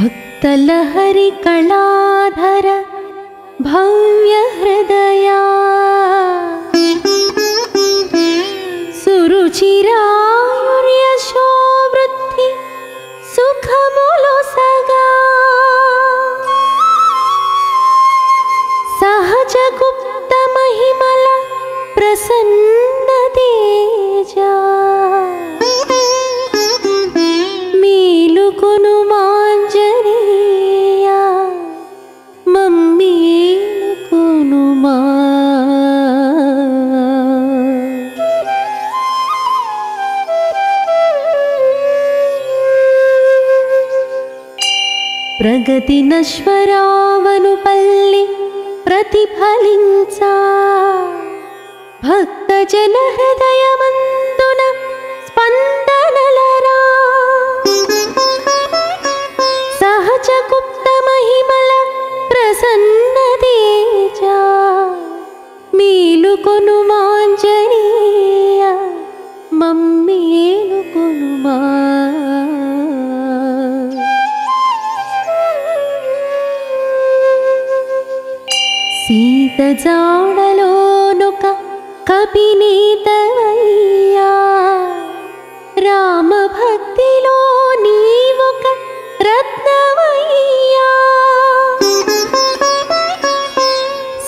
भक्तलहरि कलाधर भव्य हृदया सुरुचिरायुर्यशो वृद्धि सुखमुलొసగా सहज गुप्त महिमल प्रसन्न तेजा మేలుకొను మాంజనేయ మమ్మేలుకొనుమా ప్రగతి నశ్వరావనుపల్లి ప్రతిఫలించా భక్త జన హృదయమందున స్పందనలరా సహజ గుప్త మహిమల ప్రసన్న తేజా మేలుకొను మాంజనేయ మమ్మేలుకొనుమా సీత జాడలోనొక కపినీతవయ్యా రామ భక్తిలో నీవొక రత్నమయ్యా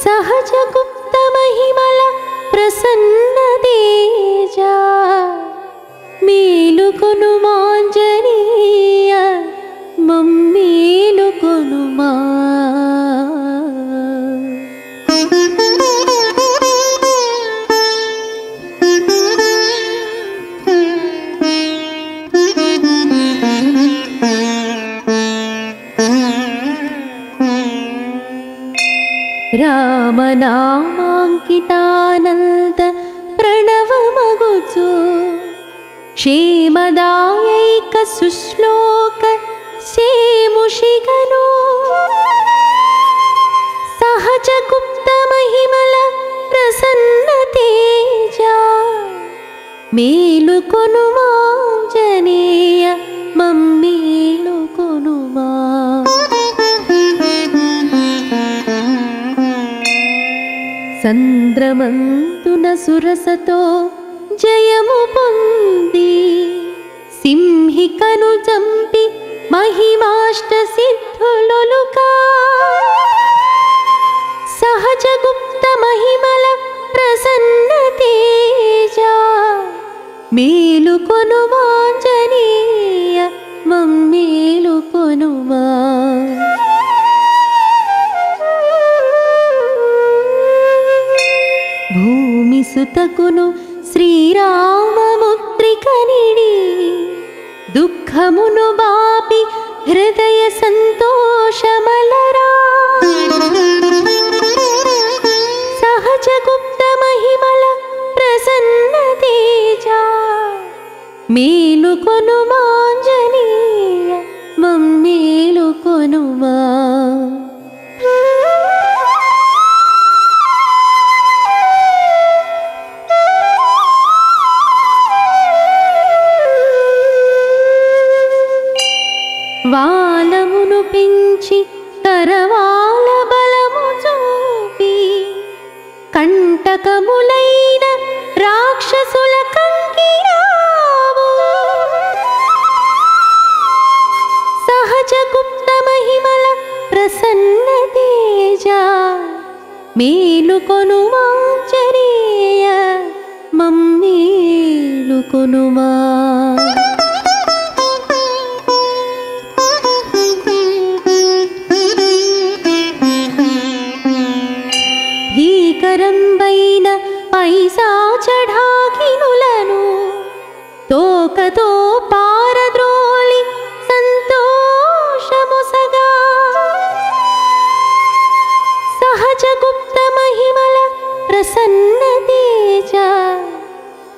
సహజ గుప్త మహిమల ప్రసన్న తేజా మేలుకొను మాంజనేయ మమ్మేలుకొనుమా రామనామాంకితానంద ప్రణవమగుచు క్షేమదాయైక సుశ్లోక సేముషిగను సహజ గుప్త మహిమల ప్రసన్న తేజా మేలుకొను మాంజనేయ మమ్మేలుకొనుమా సంద్రమంతున సురసతో జయము పొంది సింహికను చంపి మహిమాష్ట సిద్ధులొలుకా సహజ గుప్త మహిమల ప్రసన్న తేజా మేలుకొను మాంజనేయ మమ్మేలుకొనుమా భూమి సుతకును శ్రీరామముద్రికనిడి దుఃఖమును బాపి హృదయ సంతోషమలరా సహజ గుప్త మహిమల ప్రసన్న తేజా మేలుకొను మాంజనేయ మమ్మేలుకొనుమా వాలమును పెంచి కరవాల బలము చూపి కంటకములైన రాక్షసుల కంకిరావు సహజ గుప్త మహిమల ప్రసన్న తేజా మేలుకొను మాంజనేయ మమ్మేలుకొనుమా భీకరంబైన పైశాచఢాకినులను తోకతో పారద్రోలి సంతోషముసగా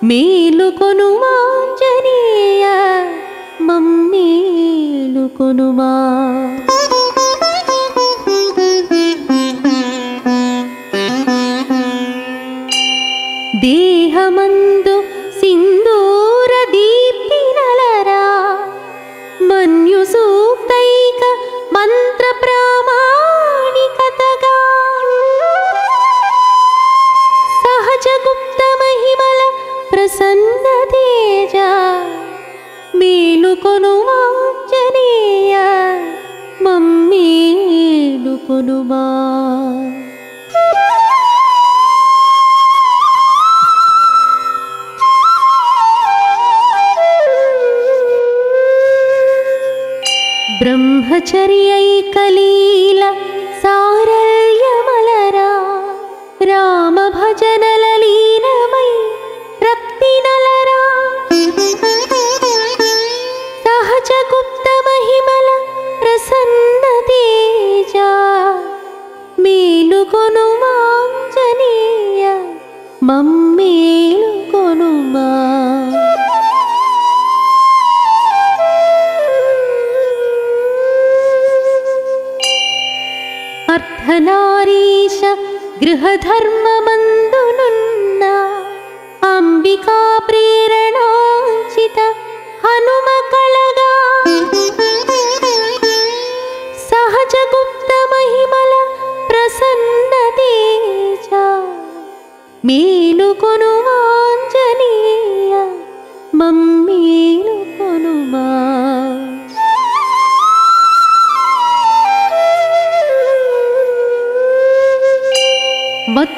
మేలుకొనుమా ఆంజనేయ మమ్మేలుకొనుమా. దేహమందు సింధూర దీప్తి నలరా మన్యు సూక్తైక మంత్ర ప్రామాణికతగా సహజ గుప్త మహిమల ప్రసన్న తేజ మేలుకొనుమా ఆంజనేయ మమ్మేలుకొనుమా. బ్రహ్మచర్యైకలీల సారల్యమలరా రామ భజనల లీనమై రక్తి నలరా సహజ గుప్త మహిమల ప్రసన్న తేజ మేలుకొనుమా ఆంజనేయ మమ్మేలుకొనుమా. అర్ధనారీశ గృహధర్మమందునున్న అంబికా ప్రేరణాంచిత హనుమ కళగా సహజ గుప్త మహిమల ప్రసన్న తేజ మేలుకొనుమా ఆంజనేయ మమ్మేలుకొనుమా.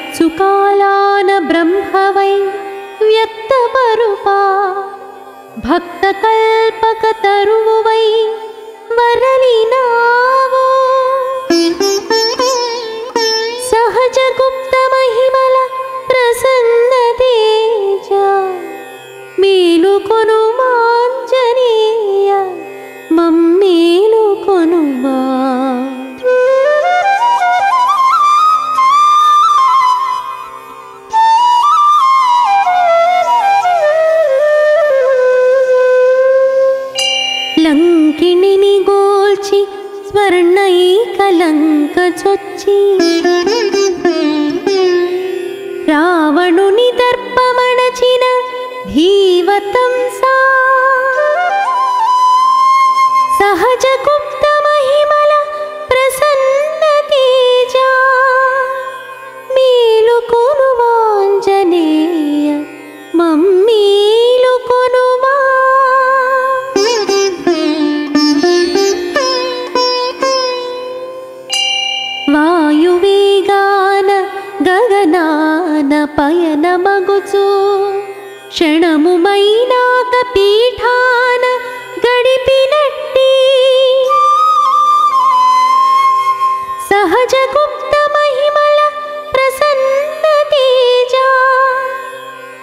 వత్సుకాలాన బ్రహ్మవై వ్యక్తపరుపా భక్త కల్పక తరువై వరలినావో సహజ గుప్త మహిమల ప్రసన్న తేజ మేలుకొనుమా ఆంజనేయ మమ్మేలుకొనుమా. లంకిణిని గోల్చి స్వర్ణైకలంక చొచ్చి రావణుని దర్పమణచిన ధీవతంసా సహజ గుప్త మహిమల ప్రసన్న తేజ మేలుకొనుమా ఆంజనేయ మమ్మేలుకొనుమా. వాయువేగాన గగనాన పయనమగుచు క్షణము మైనాక పీఠాన గడిపినట్టి సహజ గుప్త మహిమల ప్రసన్న తేజ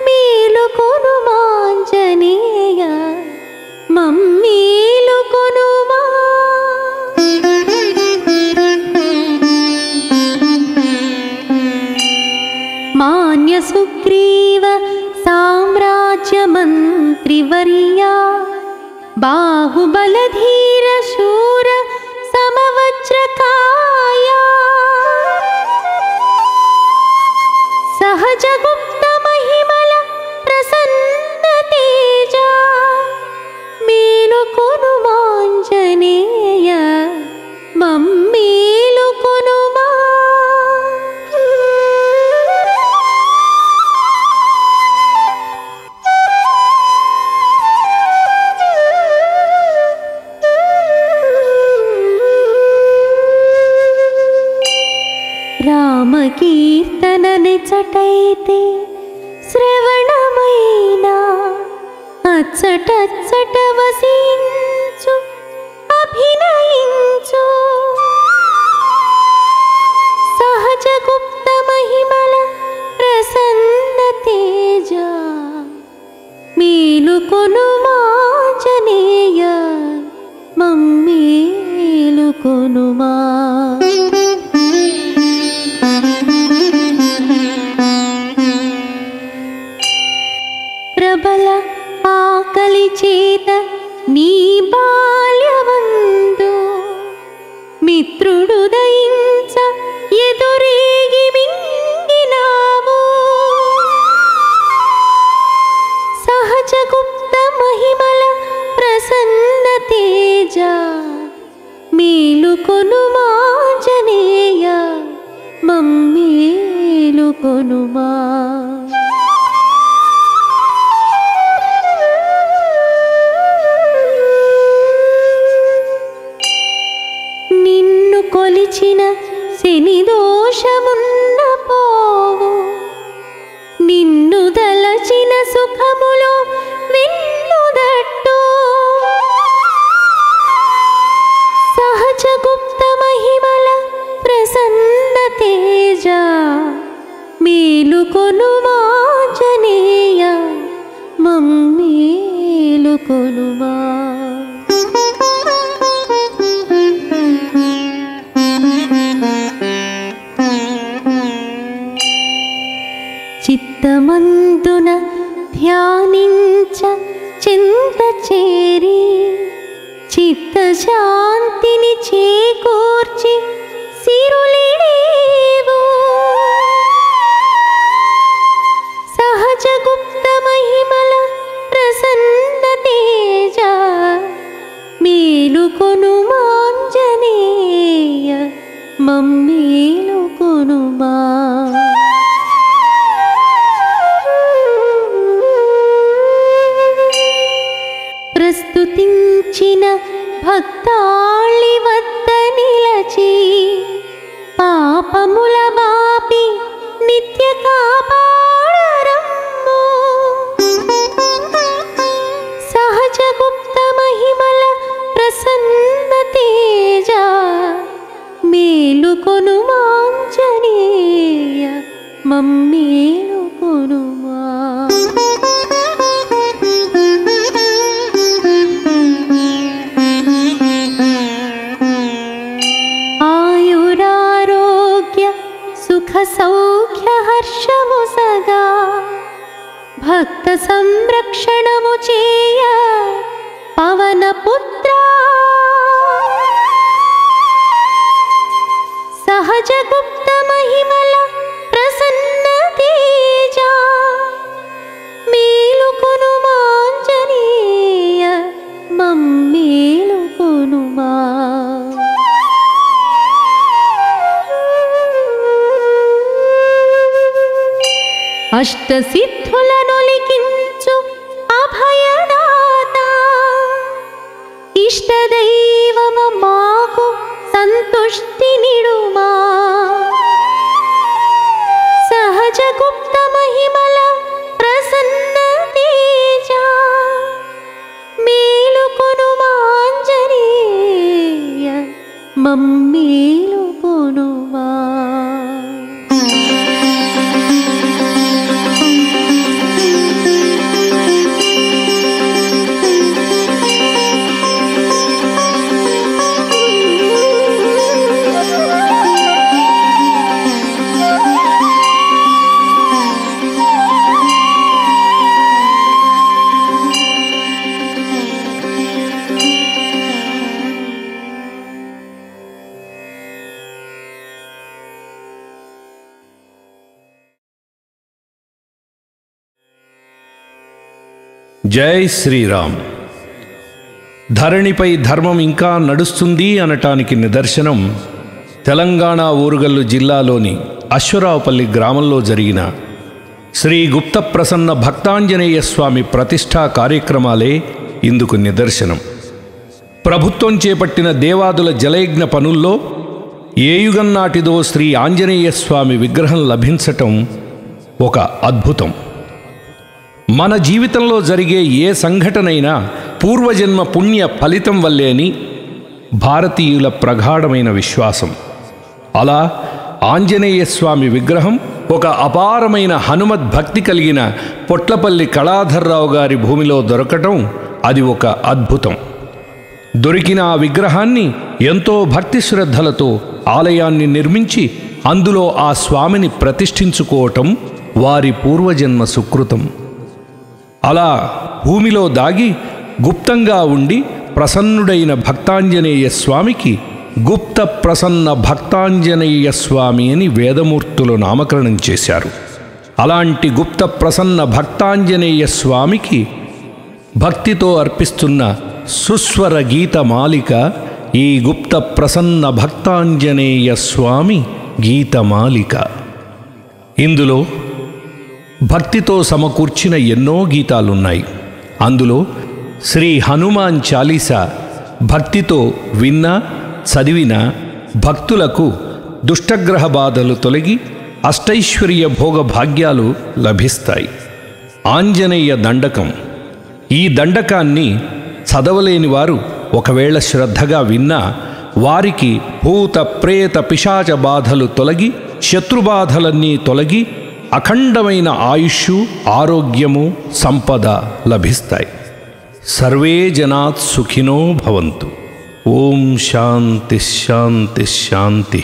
మేలుకొనుమా ఆంజనేయ మమ్మేలుకొనుమా. మాన్య సుగ్రీవ సామ్రాజ్య మంత్రివర్యా బాహుబలధీర శూర సమవజ్రకాయా సహజ గుప్త మహిమల ప్రసన్న తేజ మేలుకొనుమా ఆంజనేయ మమ్మేలుకొనుమా. రామకీర్తన నిచటైతే శ్రవణమైన అచ్చటచ్చట వసించు అభినయించు సహజ గుప్త మహిమల ప్రసన్న తేజ మేలుకొనుమా ఆంజనేయ మమ్మేలుకొనుమా. ప్రబల ఆకలి చేత నీ బాల్యవందు మిత్రుడు దయించ ఎదురేగి మింగినావు. సహజ గుప్త మహిమల ప్రసన్న తేజ మేలుకొనుమా జనేయ మమ్మేలుకొనుమా. నిన్ను కొలిచిన శని దోషమున్న పోవు, నిన్ను దలచిన సుఖములో వెన్నుదట్టు. సహజ గుప్త మహిమల ప్రసన్న తేజ మేలుకొనుమా జనేయ మమ్మేలుకొనుమా. చిత్తమందున ధ్యానించ చింత చేరి చిత్తశాంతిని చేకూర్చి సిరులిడేవు. సహజ గుప్త మహిమల ప్రసన్న తేజ మేలుకొనుమా జనేయ మమ్మేలుకొనుమా. ప్రస్తుతించిన భక్తాళి వద్ద నిలచి పాపముల బాపి నిత్య కాపాడరమ్ము. సహజ గుప్త మహిమల ప్రసన్న తేజ మేలుకొనుమా జనేయ మమ్మేలుకొనుమా. సౌఖ్య హర్షము సగా భక్త సంరక్షణము చేయ పవన పుత్ర. సహజ గుప్త మహిమల ప్రసన్న తేజ మేలుకొనుమా జనేయ మమ్మేలుకొనుమా. అష్టసిద్ధులనొలికించు అభయదాత ఇష్టదైవమ మాకు సంతుష్టి నిడుమా. సహజ గుప్త మహిమల ప్రసన్న తేజ మేలుకొనుమా జనేయ మమ్మేలుకొనుమా. జై శ్రీరామ్. ధరణిపై ధర్మం ఇంకా నడుస్తుంది అనటానికి నిదర్శనం తెలంగాణ ఊరుగల్లు జిల్లాలోని అశ్వరావుపల్లి గ్రామంలో జరిగిన శ్రీ గుప్త ప్రసన్న భక్తాంజనేయ స్వామి ప్రతిష్ఠా కార్యక్రమాలే ఇందుకు నిదర్శనం. ప్రభుత్వం చేపట్టిన దేవాదుల జలయజ్ఞ పనుల్లో ఏ యుగం నాటిదో శ్రీ ఆంజనేయ స్వామి విగ్రహం లభించటం ఒక అద్భుతం. మన జీవితంలో జరిగే ఏ సంఘటనైనా పూర్వజన్మ పుణ్య ఫలితం వల్లే అని భారతీయుల ప్రగాఢమైన విశ్వాసం. అలా ఆంజనేయ స్వామి విగ్రహం ఒక అపారమైన హనుమద్భక్తి కలిగిన పొట్లపల్లి కళాధర్రావు గారి భూమిలో దొరకటం అది ఒక అద్భుతం. దొరికిన ఆ విగ్రహాన్ని ఎంతో భక్తి శ్రద్ధలతో ఆలయాన్ని నిర్మించి అందులో ఆ స్వామిని ప్రతిష్ఠించుకోవటం వారి పూర్వజన్మ సుకృతం. అలా భూమిలో దాగి గుప్తంగా ఉండి ప్రసన్నుడైన భక్తాంజనేయ స్వామికి గుప్త ప్రసన్న భక్తాంజనేయ స్వామి అని వేదమూర్తులు నామకరణం చేశారు. అలాంటి గుప్త ప్రసన్న భక్తాంజనేయ స్వామికి భక్తితో అర్పిస్తున్న సుస్వర గీతమాలిక ఈ గుప్త ప్రసన్న భక్తాంజనేయ స్వామి గీతమాలిక. ఇందులో భక్తితో సమకూర్చిన ఎన్నో గీతాలున్నాయి. అందులో శ్రీ హనుమాన్ చాలీసా భక్తితో విన్నా చదివిన భక్తులకు దుష్టగ్రహ బాధలు తొలగి అష్టైశ్వర్య భోగ భాగ్యాలు లభిస్తాయి. ఆంజనేయ దండకం. ఈ దండకాన్ని చదవలేని వారు ఒకవేళ శ్రద్ధగా విన్నా వారికి భూత ప్రేత పిశాచ బాధలు తొలగి శత్రుబాధలన్నీ తొలగి అఖండమైన ఆయుష్షు ఆరోగ్యము సంపద లభిస్తాయి. సర్వే జనాత్ సుఖినో భవంతు. ఓం శాంతి శాంతి శాంతి.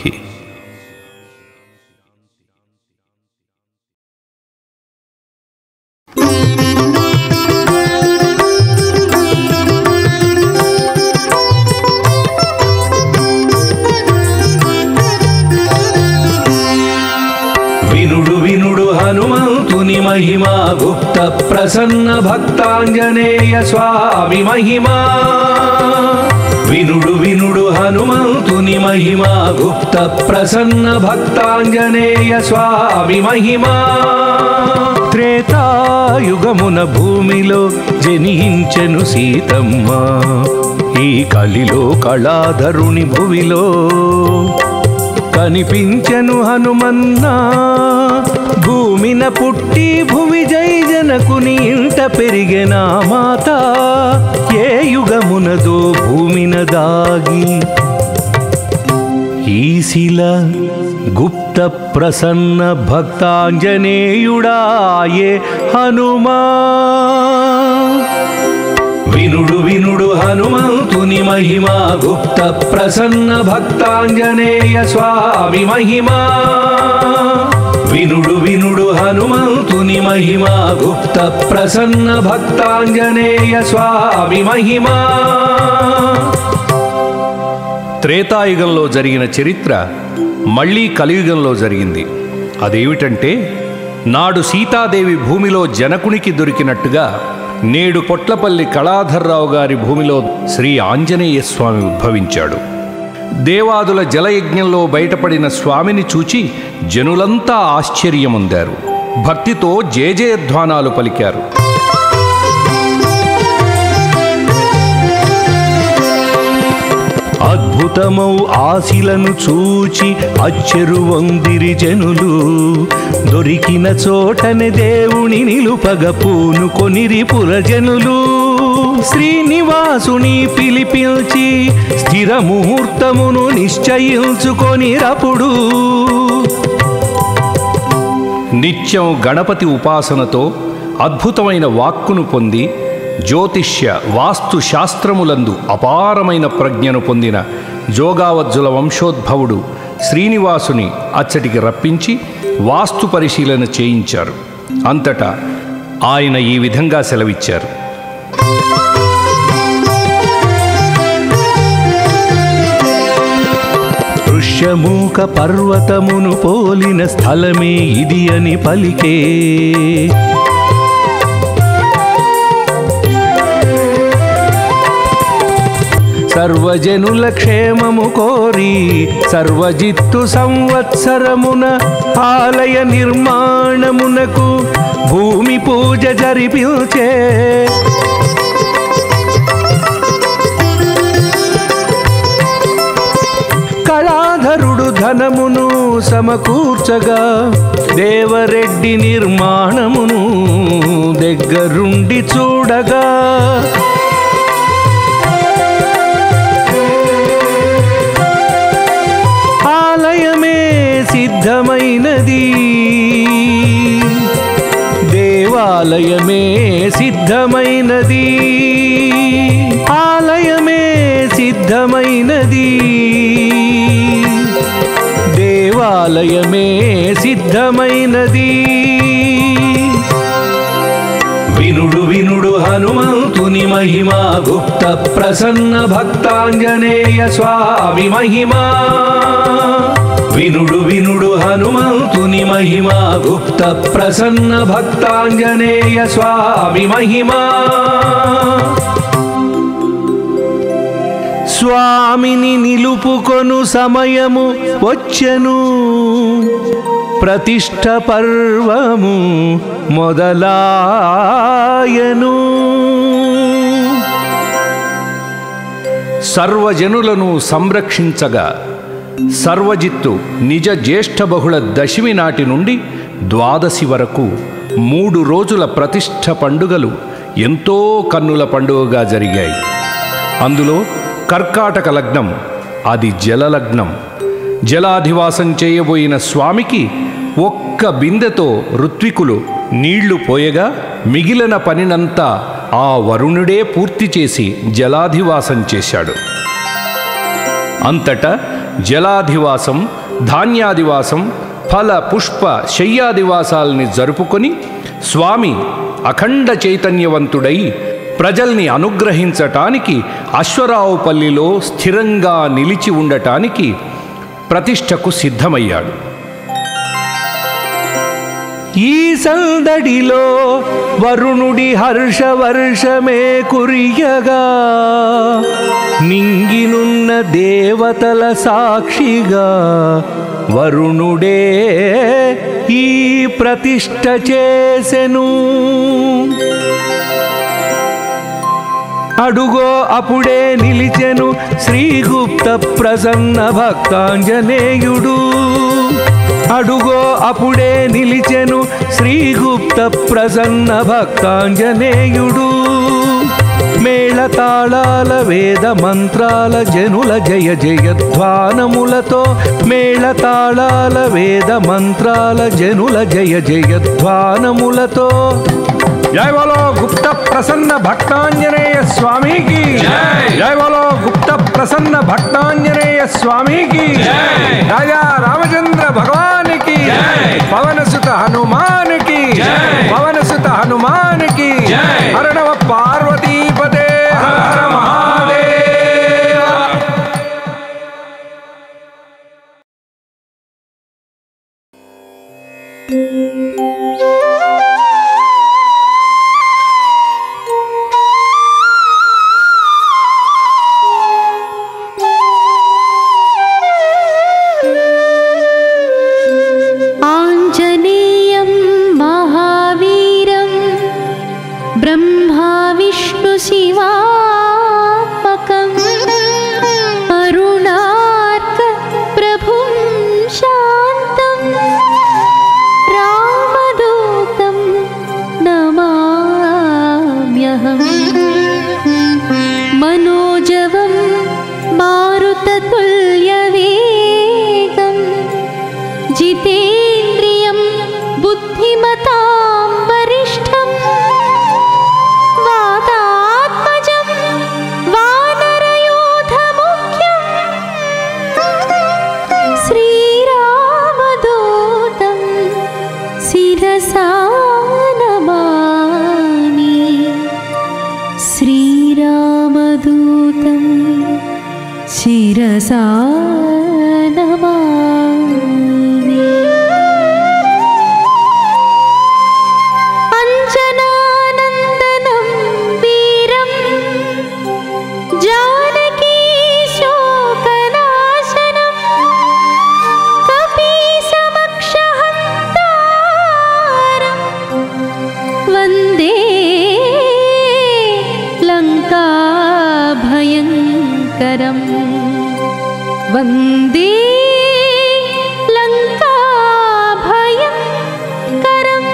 వినుడు వినుడు హనుమంతుని మహిమా గుప్త ప్రసన్న భక్తాంజనేయ స్వామి మహిమా. వినుడు వినుడు హనుమంతుని మహిమా గుప్త ప్రసన్న భక్తాంజనేయ స్వామి మహిమా. త్రేతాయుగమున భూమిలో జనించెను సీతమ్మ, ఈ కలిలో కళాధరుని భువిలో కనిపించెను హనుమన్నా. భూమిన పుట్టి భువి జై జనకుని ఇంట పెరిగెన మాత, ఏ యుగమునదో భూమిన దాగి ఈశిల గుప్త ప్రసన్న భక్తాంజనేయుడాయే హనుమా. వినుడు వినుడు హనుమంతుని మహిమా గుప్త ప్రసన్న భక్తాంజనేయ స్వామి మహిమా. వినుడు వినుడు హనుమంతుని మహిమా గుప్త ప్రసన్న భక్తాంజనేయ స్వామి మహిమా. త్రేతాయుగంలో జరిగిన చరిత్ర మళ్ళీ కలియుగంలో జరిగింది. అదేమిటంటే, నాడు సీతాదేవి భూమిలో జనకునికి దొరికినట్టుగా నేడు పొట్లపల్లి కళాధర్రావు గారి భూమిలో శ్రీ ఆంజనేయ స్వామి ఉద్భవించాడు. దేవాదుల జలయజ్ఞంలో బయటపడిన స్వామిని చూచి జనులంతా ఆశ్చర్యముందారు. భక్తితో జయజయధ్వానాలు పలికారు. అద్భుతమౌ ఆశిలను చూచి అచ్చెరువొందిరి జనులు, దొరికిన చోటనే దేవుని నిలుపగ పూనుకొనిరి పురజనులు. శ్రీనివాసుని పిలిపించి స్థిర ముహూర్తమును నిశ్చయించుకొనిరప్పుడు నిత్యం గణపతి ఉపాసనతో అద్భుతమైన వాక్కును పొంది జ్యోతిష్య వాస్తు శాస్త్రములందు అపారమైన ప్రజ్ఞను పొందిన జోగావజ్జుల వంశోద్భవుడు శ్రీనివాసుని అచ్చటికి రప్పించి వాస్తు పరిశీలన చేయించారు. అంతటా ఆయన ఈ విధంగా సెలవిచ్చారు. ఋష్యమూక పర్వతమును పోలిన స్థలమే ఇది అని పలికే, సర్వజనుల క్షేమము కోరి సర్వజిత్తు సంవత్సరమున ఆలయ నిర్మాణమునకు భూమి పూజ జరిపించే. కళాధరుడు ధనమును సమకూర్చగా దేవరెడ్డి నిర్మాణమును దగ్గరుండి చూడగా ఆలయమే సిద్ధమైనది, దేవాలయమే సిద్ధమైనది, ఆలయమే సిద్ధమైనది, దేవాలయమే సిద్ధమైనది. వినుడు వినుడు హనుమంతుని మహిమా గుప్త ప్రసన్న భక్తాంజనేయ స్వామి మహిమా వినుడు వినుడు హనుమంతుని మహిమా గుప్త ప్రసన్న భక్తాంజనేయ స్వామి మహిమా స్వామిని నిలుపుకొను సమయము వచ్చెను ప్రతిష్ఠ పర్వము మొదలాయను సర్వజనులను సంరక్షించగా సర్వజిత్తు నిజ జ్యేష్ఠ బహుళ దశమి నాటి నుండి ద్వాదశి వరకు 3 రోజుల ప్రతిష్ఠ పండుగలు ఎంతో కన్నుల పండుగగా జరిగాయి. అందులో కర్కాటక లగ్నం, అది జలలగ్నం. జలాధివాసం చేయబోయిన స్వామికి ఒక్క బిందెతో ఋత్వికులు నీళ్లు పోయగా మిగిలిన పనినంతా ఆ వరుణుడే పూర్తి చేసి జలాధివాసం చేశాడు. అంతటా జలాధివాసం, ధాన్యాదివాసం, ఫల పుష్ప శయ్యాదివాసాల్ని జరుపుకొని స్వామి అఖండ చైతన్యవంతుడై ప్రజల్ని అనుగ్రహించటానికి అశ్వరావుపల్లిలో స్థిరంగా నిలిచి ఉండటానికి ప్రతిష్టకు సిద్ధమయ్యాడు. ఈ సందడిలో వరుణుడి హర్షవర్షమే కురియగా నింగినున్న దేవతల సాక్షిగా వరుణుడే ఈ ప్రతిష్ఠ చేసెను. అడుగో అప్పుడే నిలిచెను శ్రీగుప్త ప్రసన్న భక్తాంజనేయుడు. అడుగో అప్పుడే నిలిచెను శ్రీగుప్త ప్రసన్న భక్తాంజనేయుడు. మేళతాళాల వేద మంత్రాల జనుల జయ జయధ్వానములతో మేళతాళాల వేద మంత్రాల జనుల జయ జయధ్వానములతో జై బోలో గుప్త ప్రసన్న భక్తాంజనేయ స్వామికి జై బోలో గుప్త ప్రసన్న భక్తాంజనేయ స్వామికి రాజా రామచంద్ర భగవానికి పవనసుత హనుమానికి పవనసుత హనుమానికి హర నమ పార్వతీపదే హర హర మహాదేవ. ఆంజనేయం మహావీరం బ్రహ్మా విష్ణు శివాత్మకం అరుణార్క ప్రభుం శాంతం రామదూతం నమామ్యహం. మనోజవం మారుతతుల్యవేగం జితేంద్రియం బుద్ధిమతాం వరిష్టం వాతాత్మజం వానరయోధముఖ్యం శ్రీరామదూతం శిరసా నమామి. శ్రీరామదూతం శిరసా నమామి. అంజనానందనం వీరం జానకీ శోకనాశనం కపీసమక్షహంతారం వందే లంకా భయంకరం వందే లంకా భయంకరం.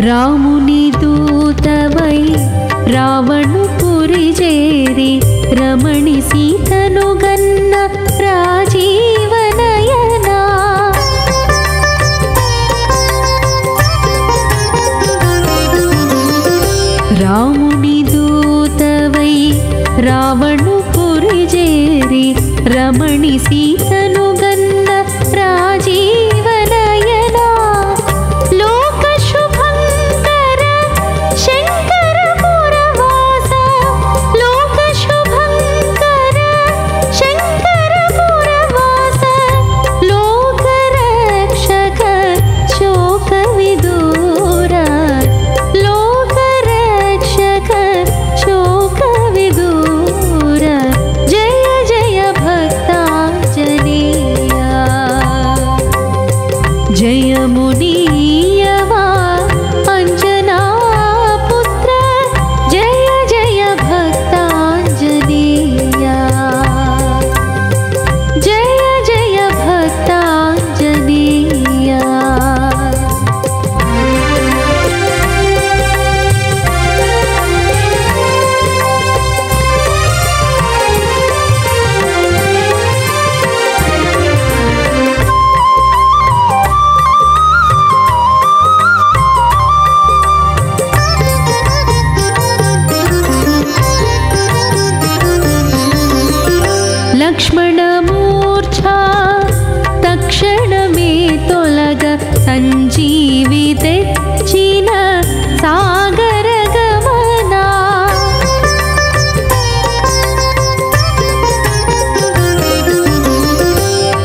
రాముని దూతవై రావణుపురి చేరి రమణి సీతను గన్న రాజీవనయనా రాముని దూతవై రావణుపురి చేరి రమణి సీతను గన్న రాజీవనయనా లోక శుభంకర శంకర పురవాస లోక శుభంకర శంకర పురవాస లోక రక్షక శోక విదూర లోక రక్షక శోక విదూర జయ జయ భక్తాంజనేయ జయ మునీయవా అంజనా పుత్ర జయ జయ భక్తాంజనేయ జయ జయ భక్తాంజనేయ లక్ష్మణ మూర్ఛా తక్షణమే తొలగ సంజీవి తెచ్చిన సాగర గమనా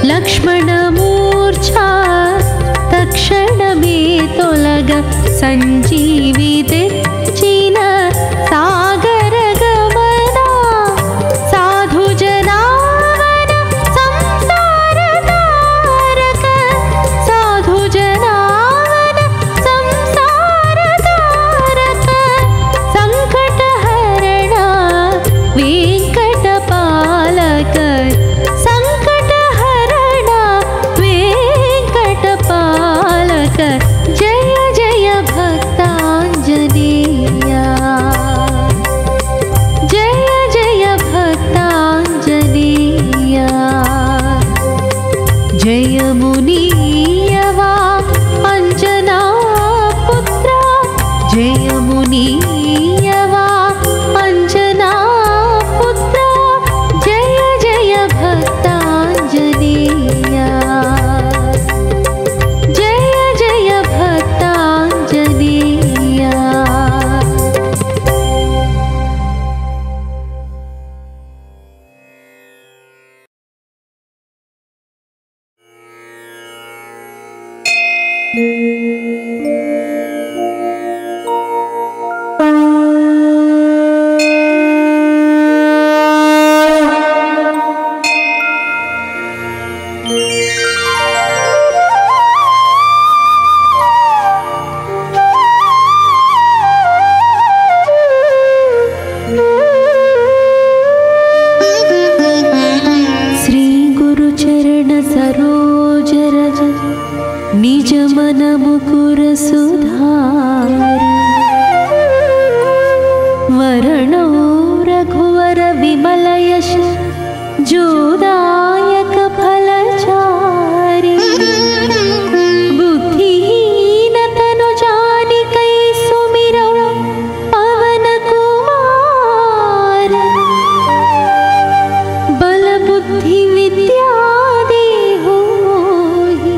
లక్ష్మణ మూర్ఛా తక్షణమే తొలగ సంజీవి తెచ్చిన సాగర గమనా సాధు జనావన సంసార తారక సాధు జనావన సంసార తారక సంకట హరణ వెంకట పాలక సంకట హరణ వెంకట పాలక జయ జయ భక్తాంజనేయ జయ జయ భక్తాంజనేయ జయ మునీయవా అంజనా పుత్ర జయ మునీయవా అంజనా పుత్ర జయ జయ భక్తాంజనేయ జయ జయ భక్తాంజనేయ శ్రీ గురు చరణ సరోజ రజ నిజ మన ముకుర సుధార వరణో రఘువర విమల యశ జోదాయక ఫలచారి బుద్ధిహీన తను జానికై సుమిరౌ పవన కుమార బల బుద్ధి విద్యా దేహో మోహి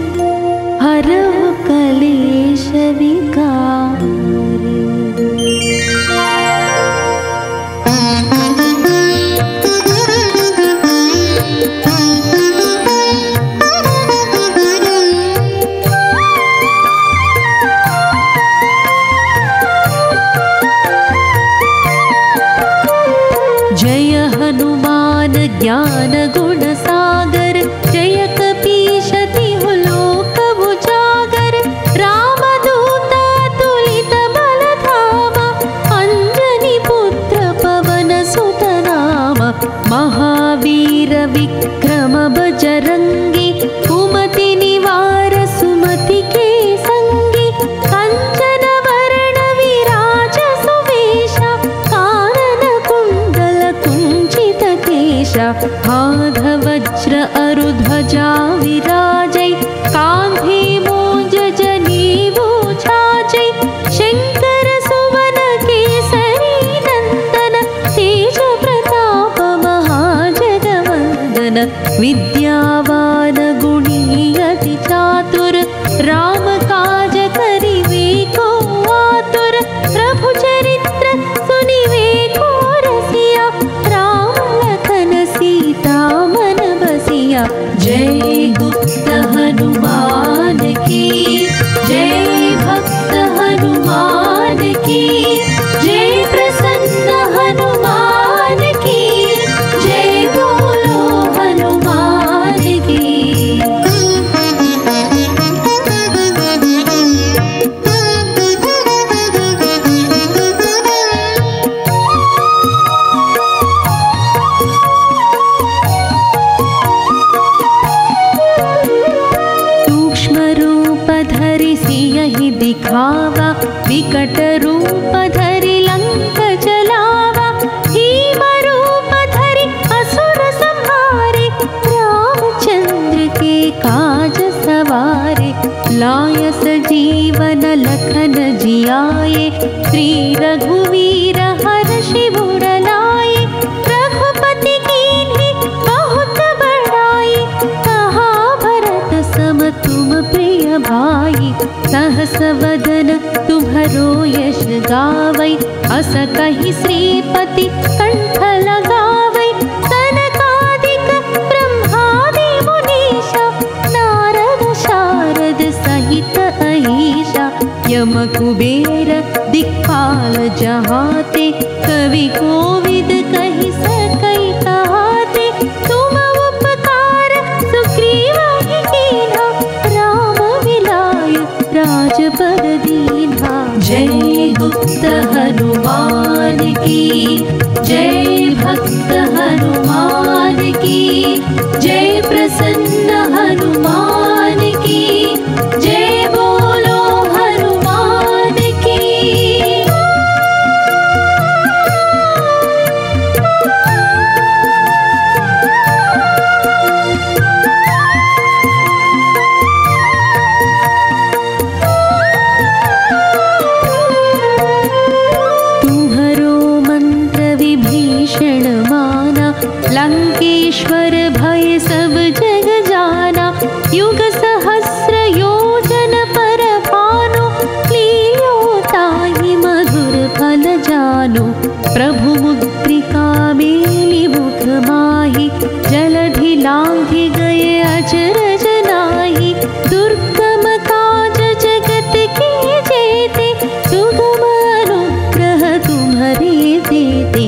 హరః కలేశ వికారి जय हनुमान ज्ञान गुण सागर जय कपीशति लोक उजागर रामदूत तुलित बल धामा अंजनी पुत्र पवन सुत नामा महावीर विक्रम बजरंगी कुमति निवार सुमति के संगी कंचन वरण काज करिवे को आतुर, प्रभु चरित्र सुनिवे को रसिया, राम लखन सीता मन बसिया। जय गुप्त हनुमान की, जय भक्त हनुमान की, जय प्रसन्न हनुमान की, जय बोलो हनुमान की। दिखावा विकट रूप धरि लंक जलावा, भीम रूप धरि असुर संहारे, रामचंद्र के काज सवारे। लाय सजीवन लखन जियाए, श्री रघुवीर हर्षि उर लाए। रघुपति कीन्ही बहुत बड़ाई, कहा भरत सम तुम प्रिय भाई। सहस वदन तुम्हरो यश गावै, अस कहि श्रीपति कंठ लगावै। सनकादिक ब्रह्मादि मुनीषा, नारद शारद सहित अहीशा। यम कुबेर दिक्पाल जहाते, कवि कोविद कहि सकै कहाते। तुम उपकार सुग्रीव ही कीन्हा, राम मिलाय राजपद दीन्हा। जय गुप्त हनुमान की, जय भक्त हनुमान की, जय प्रसन्न हनुमान की, जय बोलो हनुमान की। लंकेश्वर भय सब जग जाना, युग सहस्र योजन पर भानु। लील्यो ताहि मधुर फल जानो, प्रभु मुद्रिका मेलि मुख माहि। जलधि लांघि गए अचरज नाहि, दुर्गम काज जगत के जेते। सुगम अनुग्रह तुम्हरे देते,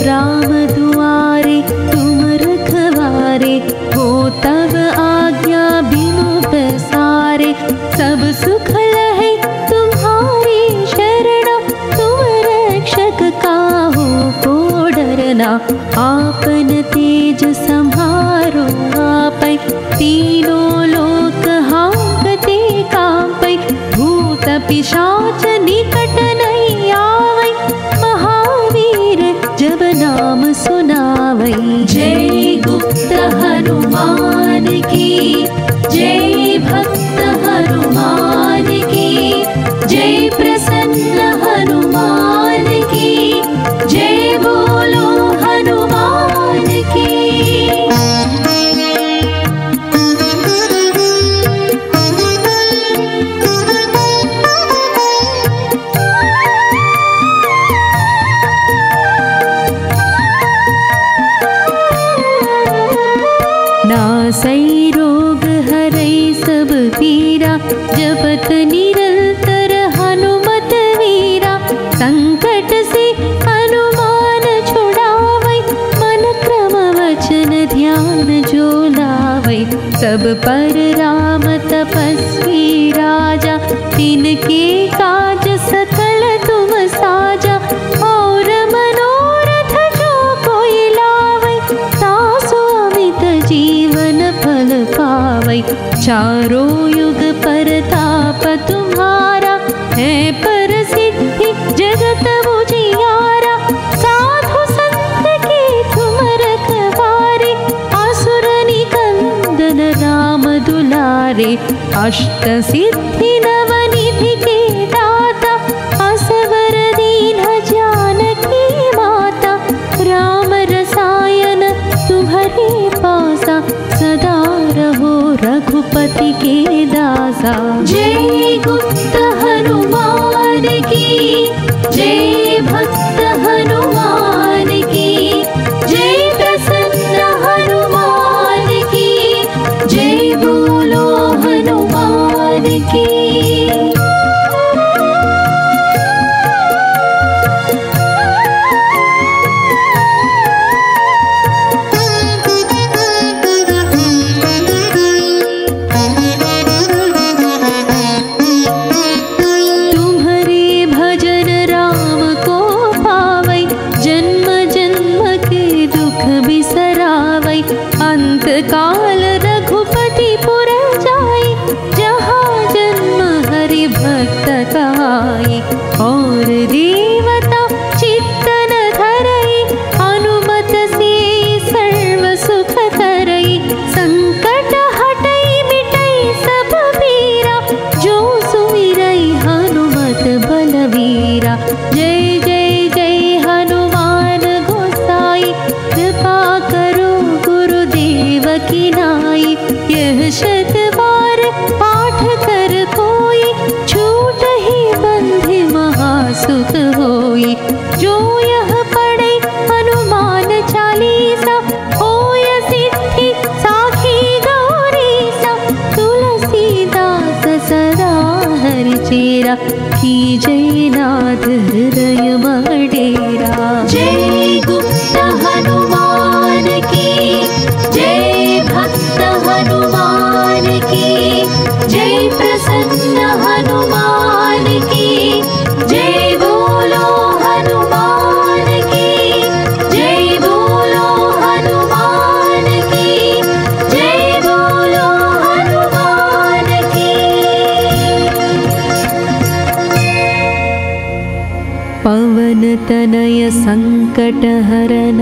राम दुआरे तुम रखवारे। हो तब आज्ञा बिनु पसारे, सब सुख लहे तुम्हारी शरण। तुम रक्षक काहू को डरना, आपन तेज सम्हारो आपै। तीनों लोक हांकते कांपै, भूत पिशाच निकट नहीं आवै। महावीर जब नाम सुनावै। जय गुप्त हनुमान की, जय भक्त हनुमान की, जय प्रसन्न हनुमान की, जय बोलो हनुमान की। नासै रोग हरै सब पीरा, जपत निरंतर हनुमत वीरा। संकट से हनुमान छुड़ावै, मन क्रम वचन ध्यान जो लावै। सब पर राम तपस्वी राजा, तिनके काज सकल तुम साजा। और मनोरथ जो कोई लावै, तासु अमित जीवन फल पावै। चारों युग परताप तुम्हारा, है प्रसिद्धि जगत उजियारा। साधु संत के तुम रखवारे, असुर निकंदन राम दुलारे। अष्ट सिद्धि नवनिधि के दाता, असवर दीन जानकी माता। राम रसायन तुम्हारे पासा, सदा रहो रघुपति के दासा। जय गुप्त हनुमान की, जय भक्त हनुमान की, जय प्रसन्न हनुमान की, जय बोलो हनुमान की। काल रघुपति पुर जाई, जहाँ जन्म हरि भक्त कहाई। और देवता चित्तन धरई, अनुमत से सर्व सुख करई। संकट हटई मिटई सब पीरा, जो सुमिरई हनुमत बलवीरा। जय जय जय हनुमान गोसाई, कृपा करो की नाई। यह शत बार पाठ कर कोई, छूट ही बंधि महासुख होई। जो यह पढ़े हनुमान चालीसा, होय सिद्धि साखी गौरीसा। तुलसीदास सदा हरि चेरा, कीजय नाथ हृदय मडेरा। जय गुप्त हनुमान की, जय भक्त हनुमान की, जय प्रसन्न हनुमान की, जय बोलो हनुमान की, जय बोलो हनुमान की, जय बोलो हनुमान की। पवन तनय संकट हरन,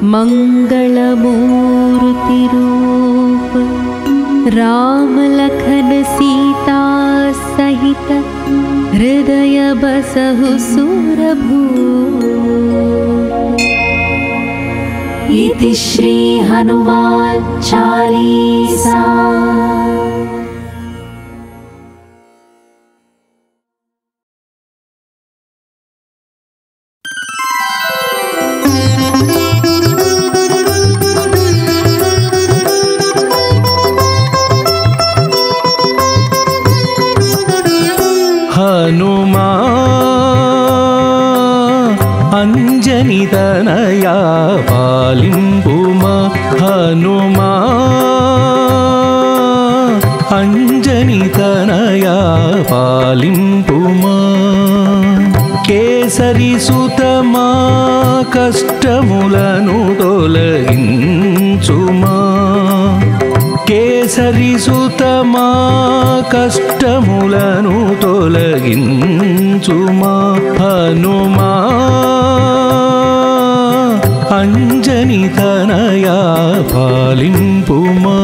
मंगल मूर्ति रूप। राम लखन सीता सहित, हृदय बसहु सुरभूप। इति श्री हनुमान चालीसा। हनुमा अंजनी तनया पालिंपुमा। हनुमा अंजनी तनया पालिंपुमा। केसरी सुतमा कष्टमुలను తొలగించుమా। కేసరి సుతమా కష్టములను తొలగించుమా। హనుమా అంజని తనయా పాలింపుమా।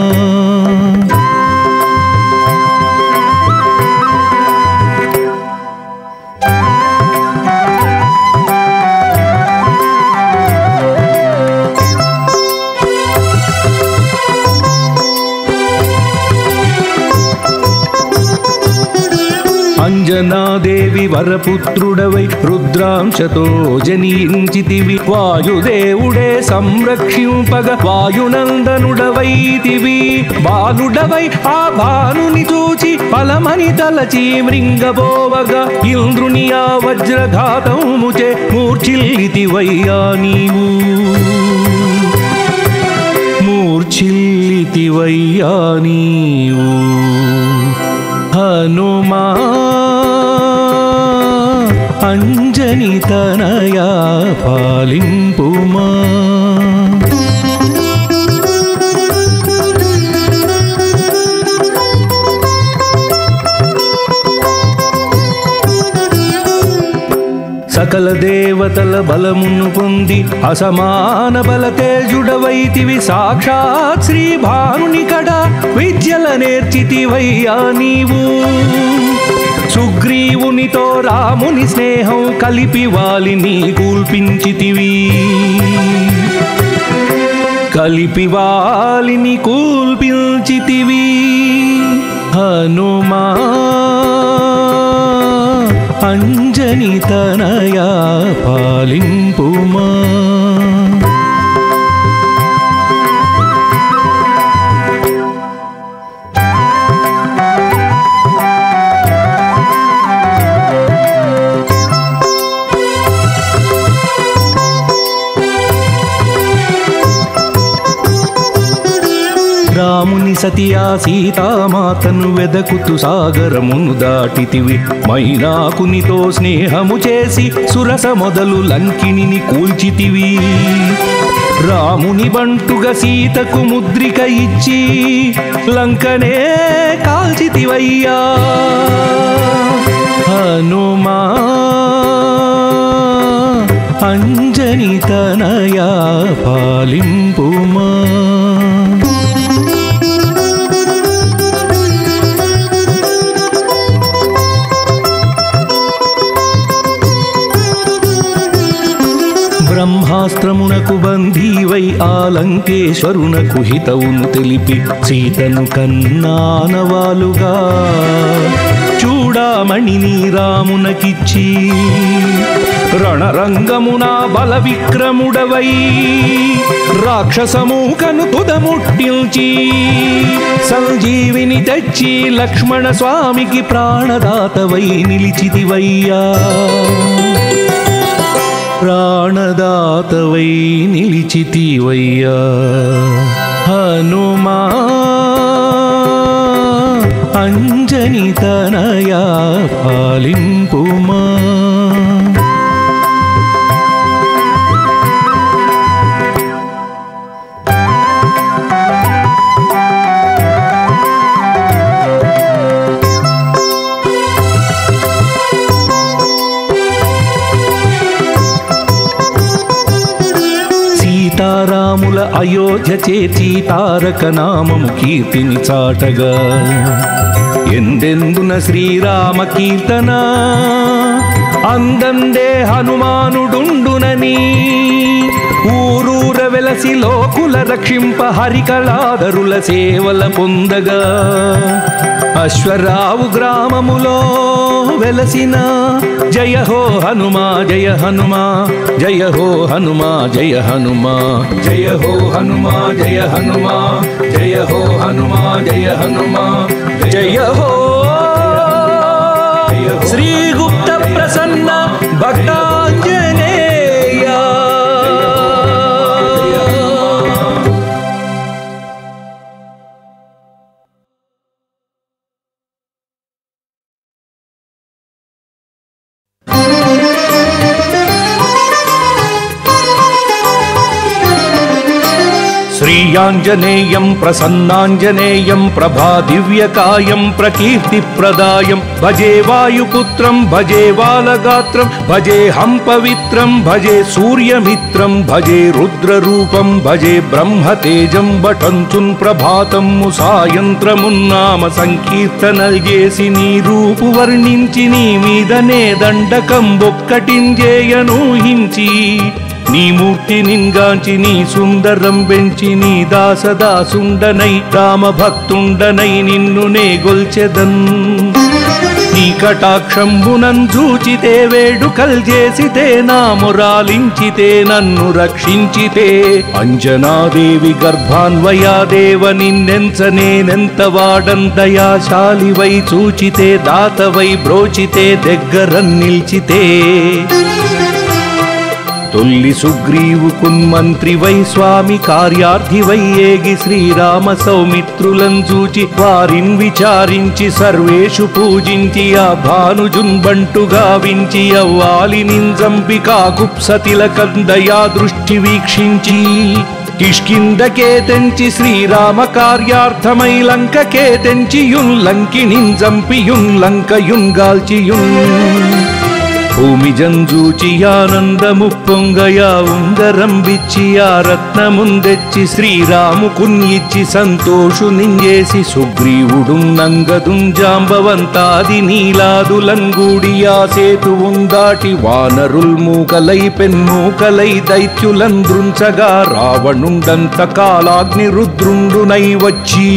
అంజనాదేవి వరపుత్రుడవై రుద్రాంశతో జనించితివి। వాయుదేవుడే సంరక్షింపగ వాయునందనుడవైతివి। బాలుడవై ఆ భానుని చూచి ఫలమని తలచి మృంగబోవగా, ఇంద్రుని ఆ వజ్రఘాతముచే మూర్ఛిల్లితివయ్యా నీవు। మూర్ఛిల్లితివయ్యా నీవు। హనుమా అంజని తనయా పాలింపుమా। సకల దేవతల బలమును పొంది అసమాన బల తేజుడవైతివి। సాక్షాత్ శ్రీ భానుని కడ విద్యల నేర్చితివయ్యా నీవు। సుగ్రీవునితో రాముని స్నేహం కలిపి వాలిని కూల్పించితివి। కలిపి వాలిని కూల్పిల్చితివి హనుమా అంజని తనయా పాలింపుమా. రాముని సతియా సీతామాతను వెదకుతు సాగరమును దాటితివి మైనాకునితో స్నేహము చేసి సురస మొదలు లంకిని కూల్చితివి. రాముని బంటుగా సీతకు ముద్రిక ఇచ్చి లంకనే కాల్చితివయ్యా హనుమా అంజని తనయా పాలింపుమా. బ్రహ్మాస్త్రమునకు బంధీవై ఆ లంకేశ్వరునకు హితవును తెలిపి సీతను కన్నానవాలుగా చూడామణిని రామునకిచ్చి రణరంగమున బల విక్రముడవై రాక్షసమూకను తుదముట్టిల్చి సంజీవిని తెచ్చి లక్ష్మణ స్వామికి ప్రాణదాతవై నిలిచితివయ్యా ప్రాణదాతవై నిలిచితివయ్యా హనుమా అంజని తనయా పాలింపుమా. సీతారాముల అయోధ్య చేర్చి తారక నామము కీర్తిని చాటగా ఎందెందున శ్రీరామ కీర్తన అందందే హనుమానుడుండునని ఊరూర వెలసి లోకుల రక్షింప హరికళాధరుల సేవల పొందగా అశ్వరావు గ్రామములో వెలసిన జయ హో హనుమా జయ హనుమా జయ హో హనుమా జయ హనుమా జయ హో హనుమా జయ హనుమా జయ హో హనుమా జయ హనుమా జయ హో శ్రీ గుప్త ప్రసన్న భక్తాంజనేయ. శ్రీయాంజనేయం ప్రసన్నాంజనేయం ప్రభాదివ్యకాయం ప్రకీర్తిప్రదాయం భజే వాయుపుత్రం భజే బాలగాత్రం భజే హం పవిత్రం భజే సూర్యమిత్రం భజే రుద్రరూపం భజే బ్రహ్మతేజం బటంచున్ ప్రభాతము సాయంత్రమున్నామ సంకీర్తనలు చేసి నీ రూపు వర్ణించి నీ మీదనే దండకం బొక్కటింజేయనూహించి నీ మూర్తి నింగాంచి నీ సుందరం పెంచి నీ దాసదాసుండనై రామభక్తుండనై నిన్ను నే గొల్చెదన్. నీ కటాక్షంబునం చూచితే వేడుకల్ చేసితే నా మురాలించితే నన్ను రక్షించితే అంజనాదేవి గర్భాన్వయాదేవ నిన్నెంచ నేనెంత వాడం దయాశాలివై చూచితే దాతవై బ్రోచితే దగ్గరన్ నిల్చితే తొల్లి సుగ్రీవు కున్మంత్రి వై స్వామి కార్యార్థి వై ఏగి శ్రీరామ సౌమిత్రులను చూచి వారిన్ విచారించి సర్వేషు పూజించి ఆ భానుజున్ బంటుగా వించి అవ్వాలి నింజంపి కాకుప్సతిల కందయా దృష్టి వీక్షించి కిష్కిందకే తెంచి శ్రీరామ కార్యార్థమై లంకకే తెంచి యున్ లంకినిన్ జంపి యున్ లంకయున్ గాల్చియున్ భూమి జంజూచి ఆనందము పొంగయా ఉంగరం విచ్చి ఆ రత్నముందెచ్చి శ్రీరాముకున్నిచ్చి సంతోషునింజేసి సుగ్రీవుడు నంగదుం జాంబవంతాది నీలాదులంగూడి ఆ సేతువుందాటి వానరుల్ మూకలై పెన్మూకలై దైత్యులంద్రుంచగా రావణుండంత కాలాగ్ని రుద్రుండునై వచ్చి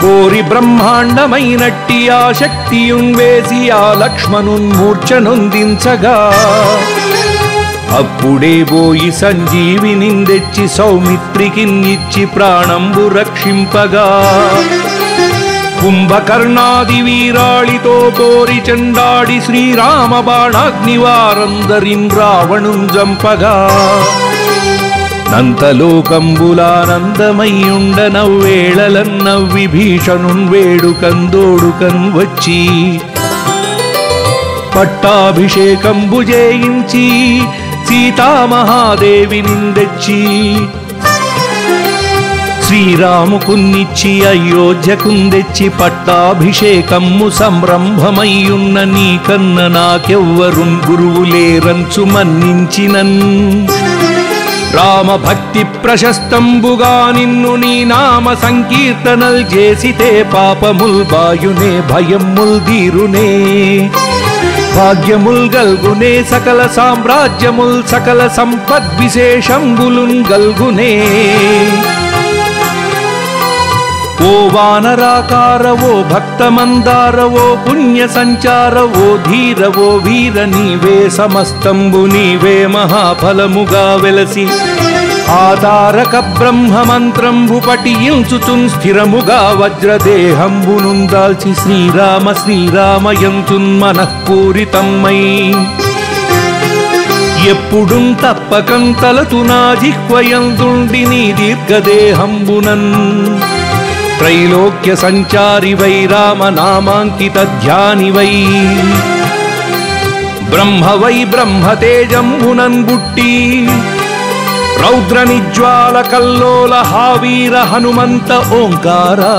కోరి బ్రహ్మాండమైనట్టి ఆ శక్తియున్వేసి ఆ లక్ష్మణున్మూర్ఛనొందించగా అప్పుడే బోయి సంజీవినిందెచ్చి సౌమిత్రికిన్నిచ్చి ప్రాణంబు రక్షింపగా కుంభకర్ణాది వీరాళితో కోరి చండాడి శ్రీరామ బాణాగ్నివారందరిన్ రావణుం జంపగా నంతలోకంబులానందమయ్యుండనవ్వేళలన్నవ్వి భీషణున్ వేడుకందోడుకన్ వచ్చి పట్టాభిషేకంబు చేయించి సీతామహాదేవినిందెచ్చి శ్రీరాముకున్నిచ్చి అయోధ్యకుందెచ్చి పట్టాభిషేకమ్ము సంరంభమయ్యున్న నీకన్న నాకెవ్వరున్ గురువులేరంచు మన్నించినన్ రామభక్తి ప్రశస్తంబుగా నిన్ను నీ నామ సంకీర్తనల్ చేసితే పాపముల్ బాయునే భయముల్ దీరునే భాగ్యముల్ గల్గునే సకల సామ్రాజ్యముల్ సకల సంపద్విశేషంబులున్ గల్గునే ఓ వానరాకారవో భక్తమందారవో పుణ్య సంచారవో ధీరవో వీర నీవే సమస్తంబు నీవే మహాఫలముగా వెలసి ఆతారక బ్రహ్మమంత్రంబు పఠించుచున్ స్థిరముగా వజ్రదేహంబునుందాల్చి శ్రీరామ శ్రీరామయంతున్ మనఃపూరితమ్మై ఎప్పుడుం తప్పకంతలతు నా జిహ్వయందుండి నీ దీర్ఘదేహంబునన్ त्रैलोक्य संचारि वै राम नामांकित ध्यानि वै ब्रह्म वै ब्रह्म तेजंबुनन् बुट्टी रौद्र निज्वाल कल्लोल हावीर हनुमंत ओंकारा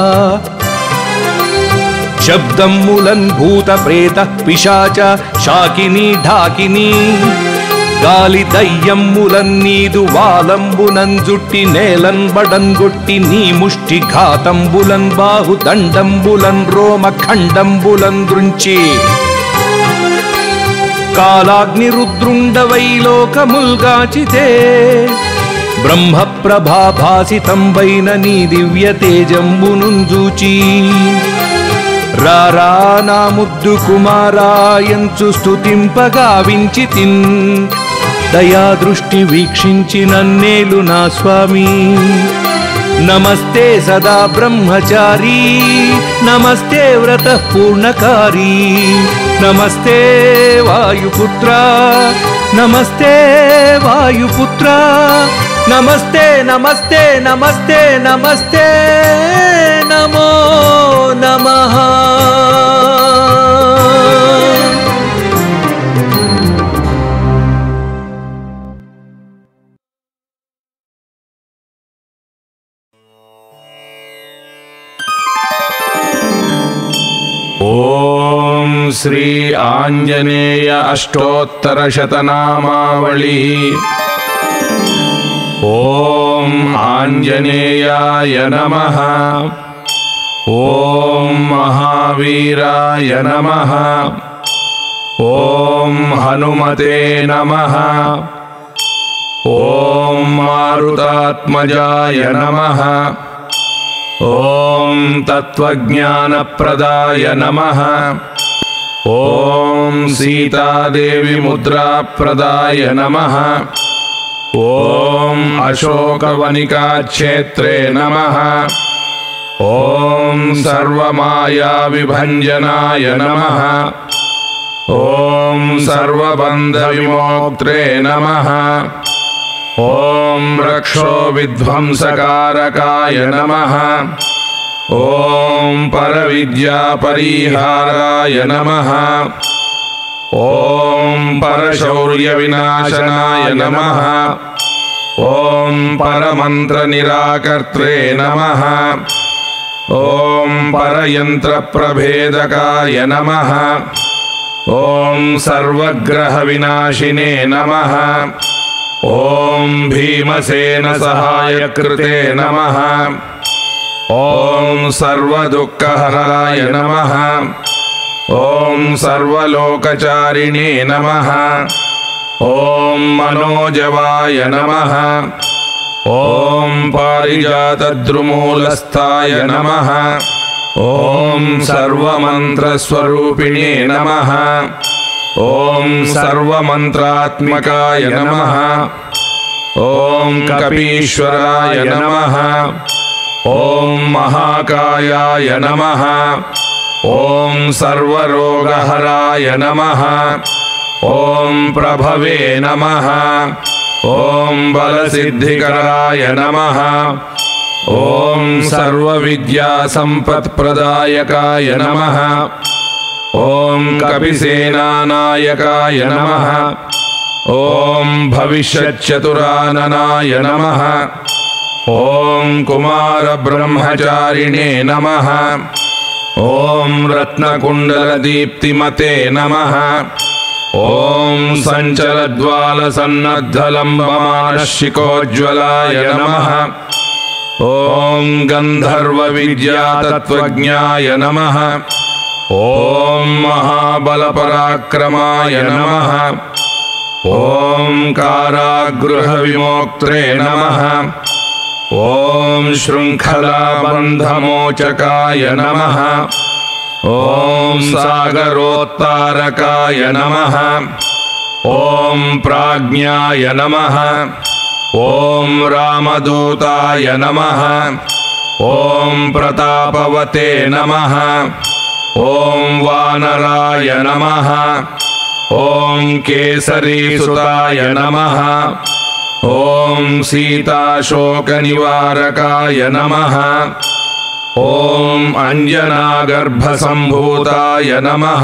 शब्दम्मुलन् भूत प्रेत पिशाच शाकिनी ढाकिनी గాలి దయ్యమ్ములన్నీదు వాలంబునంజుట్టి నేలన్ బడంగొట్టి నీ ముష్టి ఘాతంబులన్ బాహుదండంబులన్ రోమ ఖండంబులన్ దృంచి కాలాగ్ని రుద్రుండవై లోకముల్గాచితే బ్రహ్మ ప్రభాభాసితంబైన నీ దివ్య తేజంబునుంజూచి రారా నా ముద్దు కుమారాయంచు స్తుతింపగా వించితిన్ దయా దృష్టి వీక్షించి నన్నేలు నా స్వామి నమస్తే సదా బ్రహ్మచారి నమస్తే వ్రత పూర్ణకారి నమస్తే వాయుపుత్ర నమస్తే వాయుపుత్ర నమస్తే నమస్తే నమస్తే నమస్తే నమో నమః ఓం శ్రీ ఆంజనేయ అష్టోత్తర శతనామావళి ఓం ఆంజనేయాయ నమః ఓం మహావీరాయ నమః ఓం హనుమతే నమః ఓం మారుతాత్మజాయ నమః ఓం తత్వజ్ఞానప్రదాయ నమః ఓం సీతాదేవి ముద్రాప్రదాయ నమః ఓం అశోకవనికాక్షేత్రే నమః ఓం సర్వమాయావిభంజనాయ నమః ఓం సర్వబంధవిమోక్త్రే నమః ఓం రక్షో విధ్వంసకారకాయ నమః ఓం పరవిద్యాపరిహారాయ నమః ఓం పరశౌర్యవినాశనాయ నమః ఓం పరమంత్రనిరాకర్త్రే నమః ॐ परयन्त्रप्रभेदकाय नमः ॐ सर्वग्रहविनाशिने नमः ॐ भीमसेनसहायकृते नमः ॐ सर्वदुःखहराय नमः ॐ सर्वलोकचारिणे नमः ॐ मनोजवाय नमः ॐ पारिजातद्रुमूलस्थाय नमः ॐ सर्वमन्त्रस्वरूपिणे नमः ॐ सर्वमन्त्रात्मकाय नमः ॐ कपीश्वराय नमः ॐ महाकायाय नमः ॐ सर्वरोगहराय नमः ॐ प्रभवे नमः ॐ बलसिद्धिकराय नमः ॐ सर्वविद्यासम्पत्प्रदायकाय नमः ॐ कपिसेनानायकाय नमः ॐ भविष्यच्चतुराननाय नमः ॐ कुमारब्रह्मचारिणे नमः ॐ रत्नकुण्डलदीप्तिमते नमः ॐ सञ्चलद्वालसन्नद्धलम्बमानशिखोज्ज्वलाय नमः ॐ गन्धर्वविद्यातत्त्वज्ञाय नमः ॐ महाबलपराक्रमाय नमः ॐ कारागृहविमोक्त्रे नमः ॐ शृङ्खलाबन्धमोचकाय नमः ॐ सागरोत्तारकाय नमः ॐ प्राज्ञाय नमः ॐ रामदूताय नमः ॐ प्रतापवते नमः ॐ वानराय नमः ॐ केसरीसुताय नमः ॐ सीताशोकनिवारकाय नमः ॐ अञ्जनागर्भसम्भूताय नमः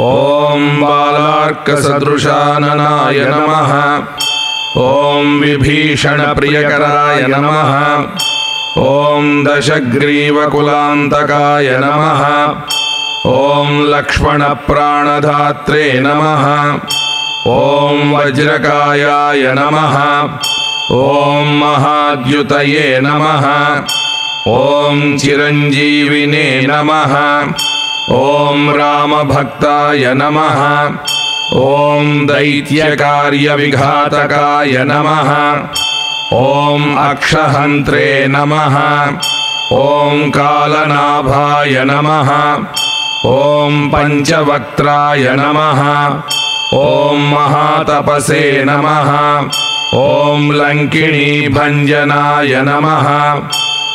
ॐ बालार्कसदृशाननाय नमः ॐ विभीषणप्रियकराय नमः ॐ दशग्रीवकुलान्तकाय नमः ॐ लक्ष्मणप्राणधात्रे नमः ॐ वज्रकायाय नमः ॐ महाद्युतये नमः ॐ चिरञ्जीविने नमः ॐ रामभक्ताय नमः ॐ दैत्यकार्यविघातकाय नमः ॐ अक्षहन्त्रे नमः ॐ कालनाभाय नमः ॐ पञ्चवक्त्राय नमः ॐ महातपसे नमः ॐ लङ्किणीभञ्जनाय नमः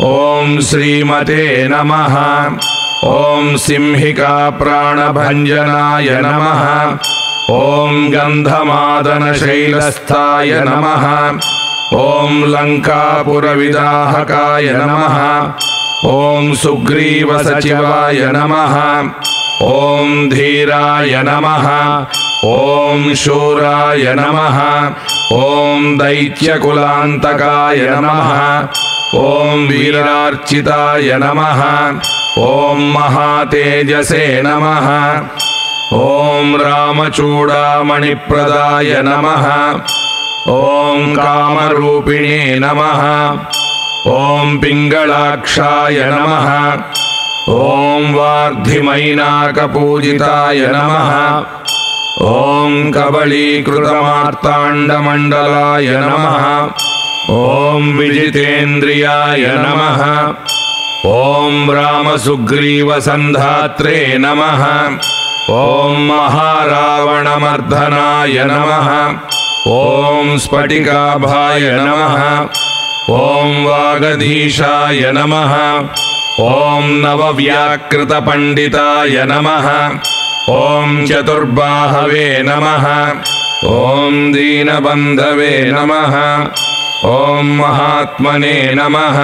ॐ श्रीमते नमः ॐ सिंहिकाप्राणभञ्जनाय नमः ॐ गन्धमादनशैलस्थाय नमः ॐ लङ्कापुरविदाहकाय नमः ॐ सुग्रीवसचिवाय नमः ॐ धीराय नमः ॐ शूराय नमः ॐ दैत्यकुलान्तकाय नमः ॐ वीरार्चिताय नमः ॐ महातेजसे नमः ॐ रामचूडामणिप्रदाय नमः ॐ कामरूपिणे नमः ॐ पिङ्गलाक्षाय नमः ॐ वार्धिमैनाकपूजिताय नमः ॐ कबलीकृतमार्ताण्डमण्डलाय नमः ॐ विजितेन्द्रियाय नमः ॐ रामसुग्रीवसन्धात्रे नमः ॐ महारावणमर्दनाय नमः ॐ स्फटिकाभाय नमः ॐ वागधीशाय नमः ॐ नवव्याकृतपण्डिताय नमः ॐ चतुर्बाहवे नमः ॐ दीनबन्धवे नमः ॐ महात्मने नमः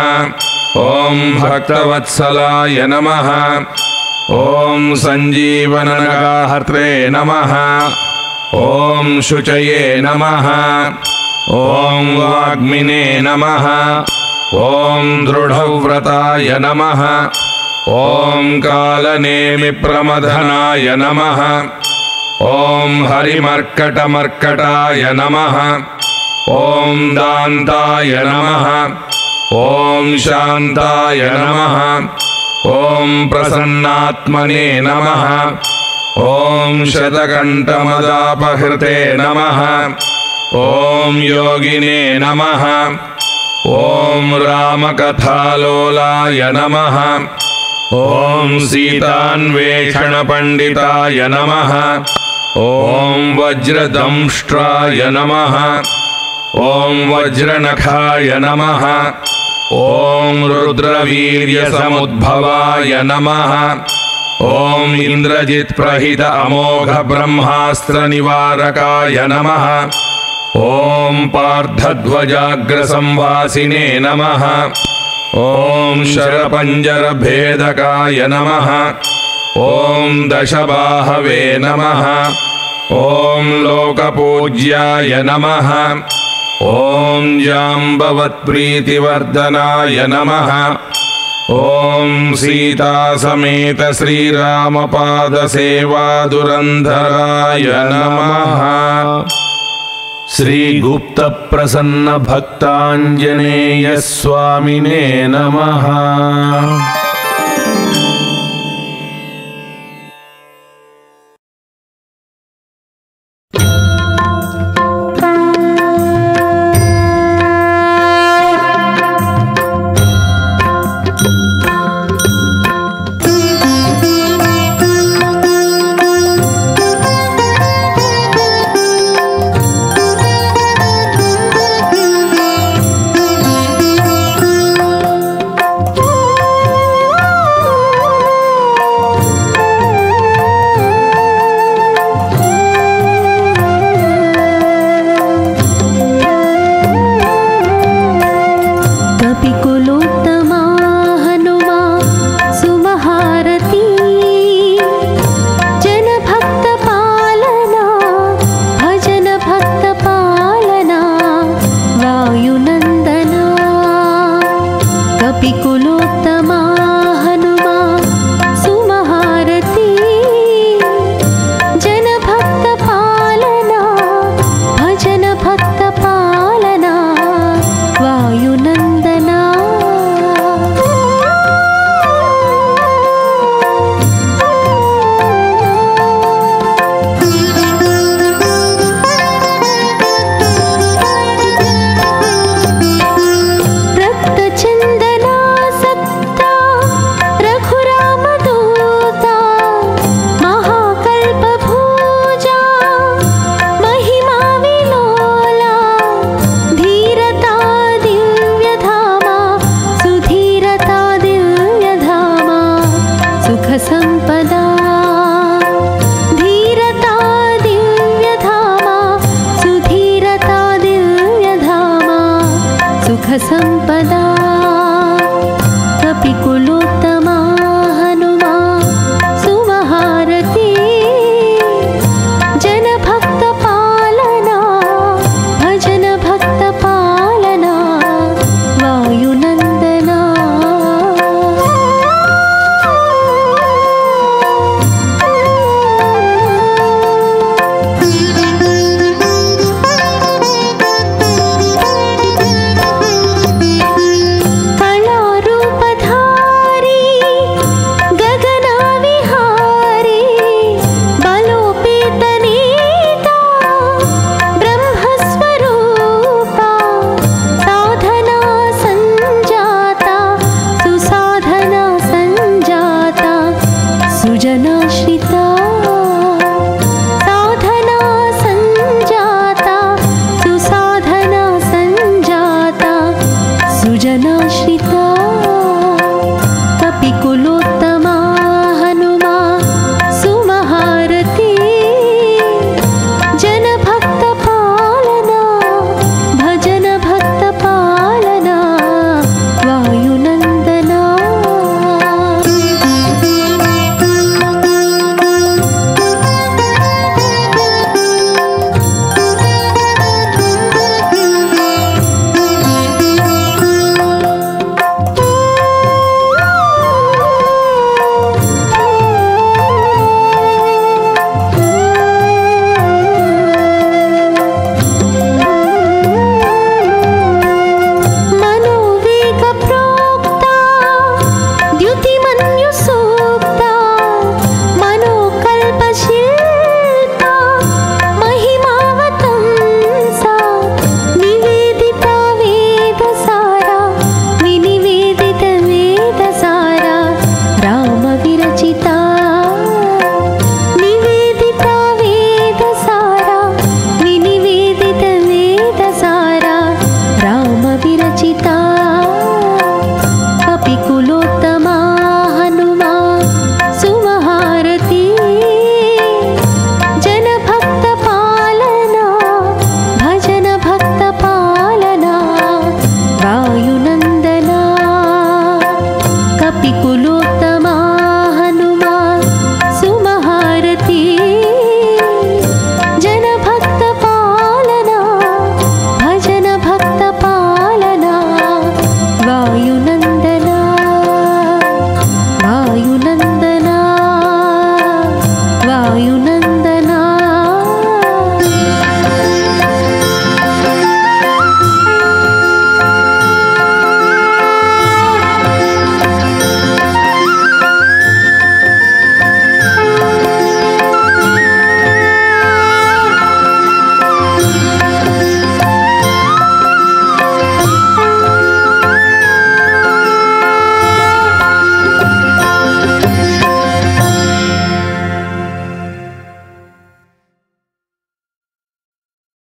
ॐ भक्तवत्सलाय नमः ॐ सञ्जीवनगाहर्त्रे नमः ॐ शुचये नमः ॐ वाग्मिने नमः ॐ दृढव्रताय नमः ॐ कालनेमिप्रमथनाय नमः ॐ हरिमर्कटमर्कटाय नमः ॐ दान्ताय नमः ॐ शान्ताय नमः ॐ प्रसन्नात्मने नमः ॐ शतकण्ठमदापहृते नमः ॐ योगिने नमः ॐ रामकथालोलाय नमः ॐ सीतान्वेषणपण्डिताय नमः ॐ वज्रदंष्ट्राय नमः ॐ वज्रनखाय नमः ॐ रुद्रवीर्यसमुद्भवाय नमः ॐ इन्द्रजित्प्रहित अमोघब्रह्मास्त्रनिवारकाय नमः ॐ पार्थध्वजाग्रसंवासिने नमः ॐ शरपञ्जरभेदकाय नमः ॐ दशबाहवे नमः ॐ लोकपूज्याय नमः ॐ जाम्बवत्प्रीतिवर्धनाय नमः ॐ सीतासमेत श्रीरामपादसेवादुरन्धराय नमः श्रीगुप्तप्रसन्नभक्ताञ्जनेयस्वामिने नमः।